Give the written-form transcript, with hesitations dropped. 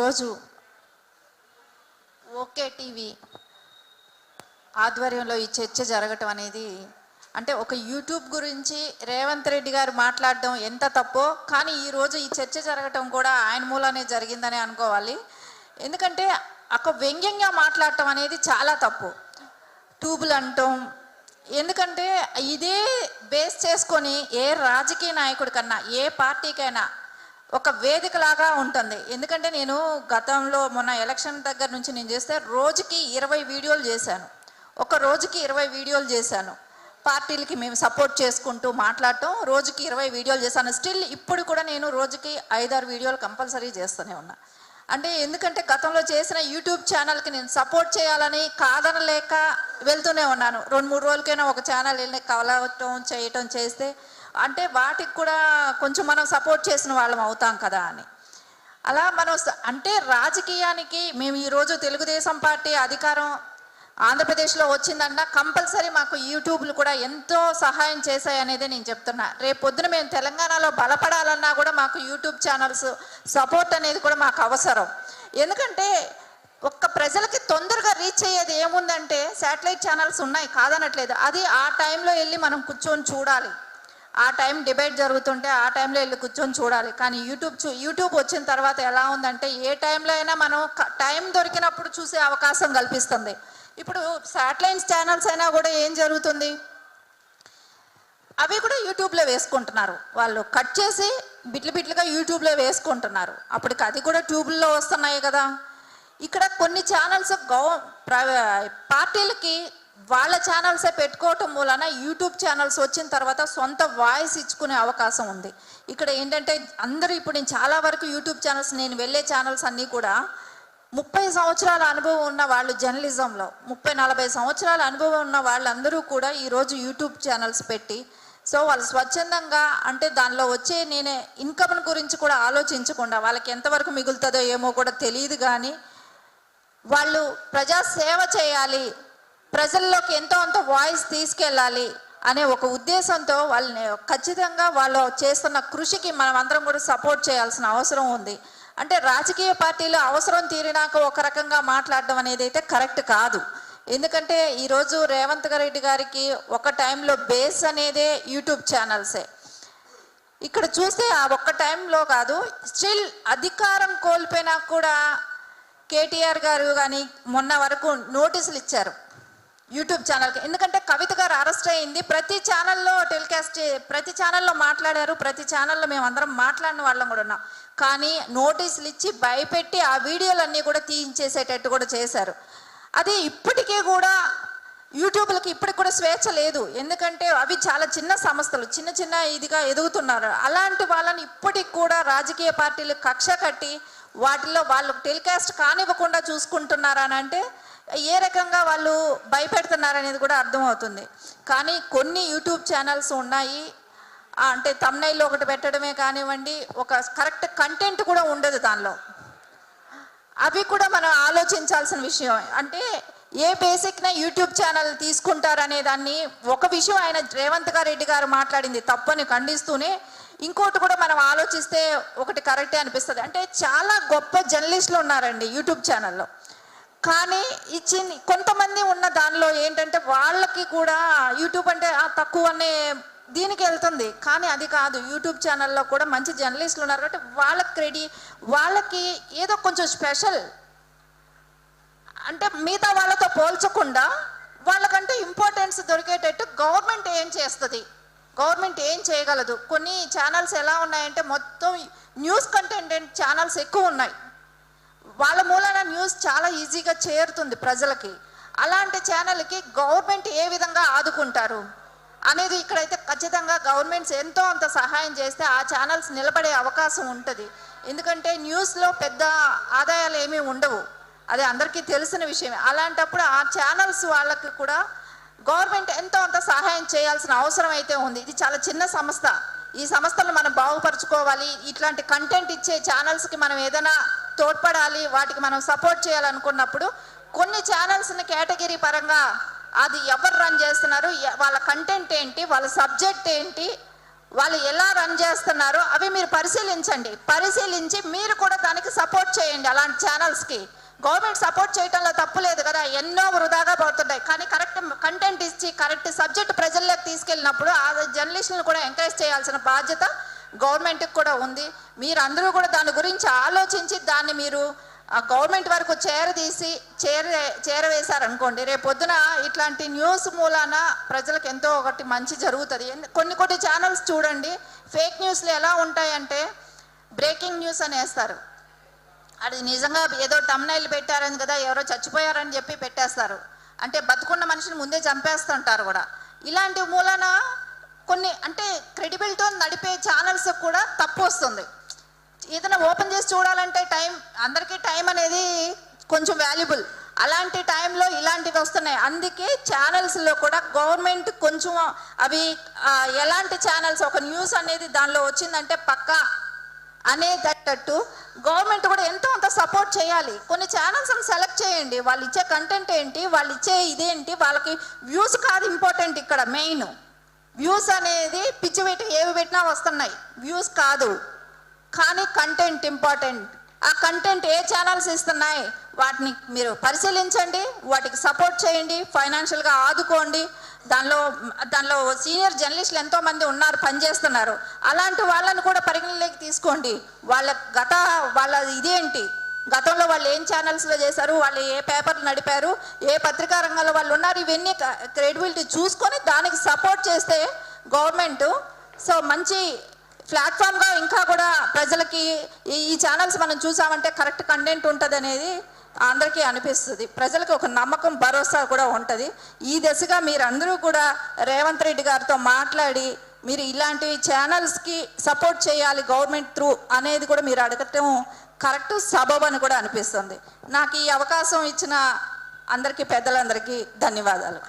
ఈరోజు okay TV ఆధ్వర్యంలో ఈ చర్చ జరగటం అనేది అంటే ఒక యూట్యూబ్ గురించి రేవంత్ రెడ్డి గారు మాట్లాడడం ఎంత తప్పో, కానీ ఈరోజు ఈ చర్చ జరగటం కూడా ఆయన మూలనే జరిగిందని అనుకోవాలి. ఎందుకంటే ఒక వ్యంగ్యంగా మాట్లాడటం అనేది చాలా తప్పు. ట్యూబులు అంటాం, ఎందుకంటే ఇదే బేస్ చేసుకొని ఏ రాజకీయ నాయకుడి కన్నా ఏ పార్టీకైనా ఒక వేదికలాగా ఉంటుంది. ఎందుకంటే నేను గతంలో మొన్న ఎలక్షన్ దగ్గర నుంచి నేను చేస్తే రోజుకి 20 వీడియోలు చేశాను. ఒక రోజుకి 20 వీడియోలు చేశాను. పార్టీలకి మేము సపోర్ట్ చేసుకుంటూ మాట్లాడటం రోజుకి 20 వీడియోలు చేశాను. స్టిల్ ఇప్పుడు కూడా నేను రోజుకి 5-6 వీడియోలు కంపల్సరీ చేస్తూనే ఉన్నా. అంటే ఎందుకంటే గతంలో చేసిన యూట్యూబ్ ఛానల్కి నేను సపోర్ట్ చేయాలని కాదనలేక వెళ్తూనే ఉన్నాను. 2-3 రోజులకైనా ఒక ఛానల్ వెళ్ళి కలవటం చేయటం చేస్తే అంటే వాటికి కూడా కొంచెం మనం సపోర్ట్ చేసిన వాళ్ళం అవుతాం కదా అని. అలా మనం అంటే రాజకీయానికి మేము ఈరోజు తెలుగుదేశం పార్టీ అధికారం ఆంధ్రప్రదేశ్లో వచ్చిందన్నా కంపల్సరీ మాకు యూట్యూబ్లు కూడా ఎంతో సహాయం చేశాయనేది నేను చెప్తున్నా. రేపు పొద్దున మేము తెలంగాణలో బలపడాలన్నా కూడా మాకు యూట్యూబ్ ఛానల్స్ సపోర్ట్ అనేది కూడా మాకు అవసరం. ఎందుకంటే ఒక్క ప్రజలకి తొందరగా రీచ్ అయ్యేది ఏముందంటే శాటిలైట్ ఛానల్స్ ఉన్నాయి కాదనట్లేదు, అది ఆ టైంలో వెళ్ళి మనం కూర్చొని చూడాలి. ఆ టైం డిబేట్ జరుగుతుంటే ఆ టైంలో వెళ్ళి కూర్చొని చూడాలి. కానీ యూట్యూబ్ వచ్చిన తర్వాత ఎలా ఉందంటే ఏ టైంలో అయినా మనం టైం దొరికినప్పుడు చూసే అవకాశం కల్పిస్తుంది. ఇప్పుడు శాటిలైట్ ఛానల్స్ అయినా కూడా ఏం జరుగుతుంది, అవి కూడా యూట్యూబ్లో వేసుకుంటున్నారు. వాళ్ళు కట్ చేసి బిట్లుగా యూట్యూబ్లో వేసుకుంటున్నారు. అప్పటికి అది కూడా ట్యూబ్లో వస్తున్నాయి కదా. ఇక్కడ కొన్ని ఛానల్స్ పార్టీలకి వాళ్ళ ఛానల్సే పెట్టుకోవటం మూలన యూట్యూబ్ ఛానల్స్ వచ్చిన తర్వాత సొంత వాయిస్ ఇచ్చుకునే అవకాశం ఉంది. ఇక్కడ ఏంటంటే అందరూ ఇప్పుడు నేను చాలా వరకు యూట్యూబ్ ఛానల్స్ నేను వెళ్ళే ఛానల్స్ అన్నీ కూడా 30 సంవత్సరాల అనుభవం ఉన్న వాళ్ళు, జర్నలిజంలో 30-40 సంవత్సరాల అనుభవం ఉన్న వాళ్ళందరూ కూడా ఈరోజు యూట్యూబ్ ఛానల్స్ పెట్టి వాళ్ళు స్వచ్ఛందంగా అంటే దానిలో వచ్చే నేనే ఇన్కమ్ గురించి కూడా ఆలోచించకుండా వాళ్ళకి ఎంతవరకు మిగులుతుందో ఏమో కూడా తెలియదు, కానీ వాళ్ళు ప్రజా సేవ చేయాలి, ప్రజల్లోకి ఎంతో అంత వాయిస్ తీసుకెళ్ళాలి అనే ఒక ఉద్దేశంతో వాళ్ళని ఖచ్చితంగా వాళ్ళు చేస్తున్న కృషికి మనం అందరం కూడా సపోర్ట్ చేయాల్సిన అవసరం ఉంది. అంటే రాజకీయ పార్టీలు అవసరం తీరినాక ఒక రకంగా మాట్లాడడం అనేది అయితే కరెక్ట్ కాదు. ఎందుకంటే ఈరోజు రేవంత్ రెడ్డి గారికి ఒక టైంలో బేస్ అనేదే యూట్యూబ్ ఛానల్సే. ఇక్కడ చూస్తే ఆ ఒక్క టైంలో కాదు, స్టిల్ అధికారం కోల్పోయినా కూడా కేటీఆర్ గారు కానీ మొన్న వరకు నోటీసులు ఇచ్చారు యూట్యూబ్ ఛానల్కి. ఎందుకంటే కవిత గారు అరెస్ట్ అయింది, ప్రతి ఛానల్లో టెలికాస్ట్ ప్రతి ఛానల్లో మాట్లాడారు, ప్రతి ఛానల్లో మేము అందరం మాట్లాడిన వాళ్ళం కూడా ఉన్నాం. కానీ నోటీసులు ఇచ్చి భయపెట్టి ఆ వీడియోలన్నీ కూడా తీయించేసేటట్టు కూడా చేశారు. అది ఇప్పటికీ కూడా యూట్యూబ్లకి ఇప్పటికి కూడా స్వేచ్ఛ లేదు. ఎందుకంటే అవి చాలా చిన్న సంస్థలు, చిన్న ఇదిగా ఎదుగుతున్నారు. అలాంటి వాళ్ళని ఇప్పటికి కూడా రాజకీయ పార్టీలు కక్ష కట్టి వాటిల్లో వాళ్ళు టెలికాస్ట్ కానివ్వకుండా చూసుకుంటున్నారని అంటే ఏ రకంగా వాళ్ళు భయపెడుతున్నారనేది కూడా అర్థమవుతుంది. కానీ కొన్ని యూట్యూబ్ ఛానల్స్ ఉన్నాయి, అంటే థంబ్నెయిల్ ఒకటి పెట్టడమే కానివ్వండి, ఒక కరెక్ట్ కంటెంట్ కూడా ఉండదు దానిలో. అవి కూడా మనం ఆలోచించాల్సిన విషయం. అంటే ఏ బేసిక్న యూట్యూబ్ ఛానల్ తీసుకుంటారనే దాన్ని ఒక విషయం ఆయన రేవంత్ రెడ్డి గారు మాట్లాడింది తప్పని ఖండిస్తూనే ఇంకోటి కూడా మనం ఆలోచిస్తే ఒకటి కరెక్టే అనిపిస్తుంది. అంటే చాలా గొప్ప జర్నలిస్టులు ఉన్నారండి యూట్యూబ్ ఛానల్లో, కానీ కొంతమంది ఉన్న దానిలో ఏంటంటే వాళ్ళకి కూడా యూట్యూబ్ అంటే తక్కువ అనే దీనికి వెళ్తుంది. కానీ అది కాదు, యూట్యూబ్ ఛానల్లో కూడా మంచి జర్నలిస్టులు ఉన్నారు కాబట్టి వాళ్ళకి ఏదో కొంచెం స్పెషల్, అంటే మిగతా వాళ్ళతో పోల్చకుండా వాళ్ళకంటే ఇంపార్టెన్స్ దొరికేటట్టు గవర్నమెంట్ ఏం చేస్తుంది, గవర్నమెంట్ ఏం చేయగలదు. కొన్ని ఛానల్స్ ఎలా ఉన్నాయంటే మొత్తం న్యూస్ కంటెంట్ ఛానల్స్ ఎక్కువ ఉన్నాయి, వాళ్ళ మూలన న్యూస్ చాలా ఈజీగా చేరుతుంది ప్రజలకి. అలాంటి ఛానల్కి గవర్నమెంట్ ఏ విధంగా ఆదుకుంటారు అనేది ఇక్కడైతే ఖచ్చితంగా గవర్నమెంట్స్ ఎంతో అంత సహాయం చేస్తే ఆ ఛానల్స్ నిలబడే అవకాశం ఉంటుంది. ఎందుకంటే న్యూస్లో పెద్ద ఆదాయాలు ఏమీ ఉండవు, అది అందరికీ తెలిసిన విషయమే. అలాంటప్పుడు ఆ ఛానల్స్ వాళ్ళకి కూడా గవర్నమెంట్ ఎంతో అంత సహాయం చేయాల్సిన అవసరం అయితే ఉంది. ఇది చాలా చిన్న సంస్థ, ఈ సంస్థలు మనం బాగుపరచుకోవాలి. ఇట్లాంటి కంటెంట్ ఇచ్చే ఛానల్స్కి మనం ఏదైనా తోడ్పడాలి, వాటికి మనం సపోర్ట్ చేయాలనుకున్నప్పుడు కొన్ని ఛానల్స్ని కేటగిరీ పరంగా అది ఎవరు రన్ చేస్తున్నారు, వాళ్ళ కంటెంట్ ఏంటి, వాళ్ళ సబ్జెక్ట్ ఏంటి, వాళ్ళు ఎలా రన్ చేస్తున్నారో అవి మీరు పరిశీలించి మీరు కూడా దానికి సపోర్ట్ చేయండి. అలాంటి ఛానల్స్కి గవర్నమెంట్ సపోర్ట్ చేయడంలో తప్పు లేదు కదా, ఎన్నో వృధాగా పోతుంటాయి. కానీ కరెక్ట్ కంటెంట్ ఇచ్చి కరెక్ట్ సబ్జెక్ట్ ప్రజల్లోకి తీసుకెళ్ళినప్పుడు ఆ జర్నలిస్టులను కూడా ఎంకరేజ్ చేయాల్సిన బాధ్యత గవర్నమెంట్కి కూడా ఉంది. మీరు అందరూ కూడా దాని గురించి ఆలోచించి దాన్ని మీరు గవర్నమెంట్ వరకు చేరవేశారనుకోండి, రేపు పొద్దున ఇట్లాంటి న్యూస్ మూలాన ప్రజలకు ఎంతో ఒకటి మంచి జరుగుతుంది. కొన్ని ఛానల్స్ చూడండి, ఫేక్ న్యూస్లు ఎలా ఉంటాయంటే బ్రేకింగ్ న్యూస్ అని వేస్తారు. అది నిజంగా ఏదో తమ్నైల్ పెట్టారని కదా, ఎవరో చచ్చిపోయారని చెప్పి పెట్టేస్తారు. అంటే బతుకున్న మనిషిని ముందే చంపేస్తుంటారు కూడా. ఇలాంటి మూలాన కొన్ని అంటే క్రెడిబిలిటీతో నడిపే ఛానల్స్ కూడా తప్పు వస్తుంది. ఏదైనా ఓపెన్ చేసి చూడాలంటే అందరికీ టైం అనేది కొంచెం వాల్యుబుల్. అలాంటి టైంలో ఇలాంటివి వస్తున్నాయి. అందుకే ఛానల్స్లో కూడా గవర్నమెంట్ కొంచెం అవి ఎలాంటి ఛానల్స్ ఒక న్యూస్ అనేది దానిలో వచ్చిందంటే పక్కా అనేటట్టు గవర్నమెంట్ కూడా ఎంతో అంత సపోర్ట్ చేయాలి. కొన్ని ఛానల్స్ని సెలెక్ట్ చేయండి, వాళ్ళు ఇచ్చే కంటెంట్ ఏంటి, వాళ్ళు ఇచ్చే ఇదేంటి, వాళ్ళకి వ్యూస్ కాదు ఇంపార్టెంట్. ఇక్కడ మెయిన్ వ్యూస్ అనేది పిచ్చి పెట్టి ఏవి పెట్టినా వస్తున్నాయి, వ్యూస్ కాదు. కానీ కంటెంట్ ఇంపార్టెంట్. ఆ కంటెంట్ ఏ ఛానల్స్ ఇస్తున్నాయి వాటిని మీరు పరిశీలించండి, వాటికి సపోర్ట్ చేయండి, ఫైనాన్షియల్గా ఆదుకోండి. దానిలో సీనియర్ జర్నలిస్టులు ఎంతోమంది ఉన్నారు, పనిచేస్తున్నారు. అలాంటి వాళ్ళని కూడా పరిగణలోకి తీసుకోండి. వాళ్ళ ఇదేంటి, గతంలో వాళ్ళు ఏం ఛానల్స్లో చేశారు, వాళ్ళు ఏ పేపర్లు నడిపారు, ఏ పత్రికా రంగంలో వాళ్ళు ఉన్నారు, ఇవన్నీ క్రెడిబిలిటీ చూసుకొని దానికి సపోర్ట్ చేస్తే గవర్నమెంట్ మంచి ప్లాట్ఫామ్గా ఇంకా కూడా ప్రజలకి ఈ ఛానల్స్ మనం చూసామంటే కరెక్ట్ కంటెంట్ ఉంటుంది అనేది అందరికీ అనిపిస్తుంది. ప్రజలకు ఒక నమ్మకం, భరోసా కూడా ఉంటుంది. ఈ దశగా మీరందరూ కూడా రేవంత్ రెడ్డి గారితో మాట్లాడి మీరు ఇలాంటి ఛానల్స్కి సపోర్ట్ చేయాలి గవర్నమెంట్ త్రూ అనేది కూడా మీరు అడగటం కరెక్ట్ సబబ్ అని కూడా అనిపిస్తుంది. నాకు ఈ అవకాశం ఇచ్చిన అందరికీ, పెద్దలందరికీ ధన్యవాదాలు.